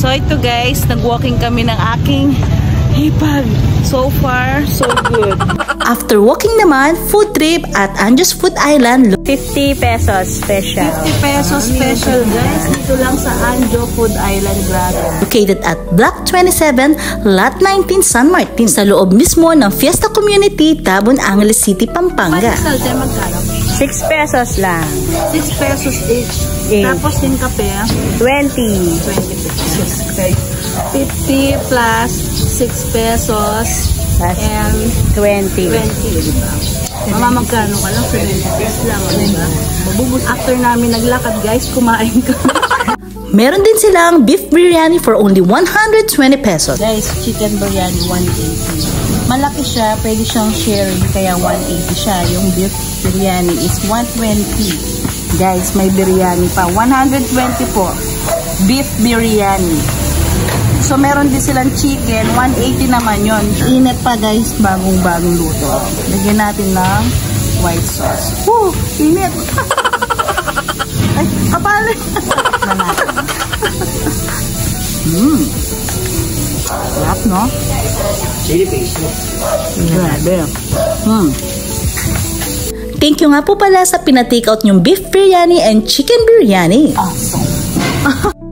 So ito guys, nag-walking kami ng aking hipag. So far, so good. After walking naman, food trip at Anjo's Food Island. 50 pesos special. 50 pesos special guys. Dito lang sa Anjo Food Island. Grabe. Located at Block 27, Lot 19, San Martin. Sa loob mismo ng Fiesta Community, Tabon, Angeles City, Pampanga. Salte, magkano? 6 pesos lang. 6 pesos each. Tapos yung kape, 20. 20 pesos. Okay. 50 plus 6 pesos and 20. 20, diba? Mama, magkano ka lang? 70 pesos lang, diba? After namin naglakad, guys, kumain kami. Meron din silang beef biryani for only 120 pesos. Guys, chicken biryani, 180. Malaki siya, pwede siyang sharing, kaya 180 siya. Yung beef biryani is 120. Guys, may biryani pa. 120 po. Beef biryani. So, meron din silang chicken. 180 naman yon. Init pa guys, bagong-bagong luto. Lagyan natin ng white sauce. Woo! Init! Ay, kapal! Sarap, no? Chili paste. Grabe. Thank you nga po pala sa pinatake out nyong beef biryani and chicken biryani. Awesome.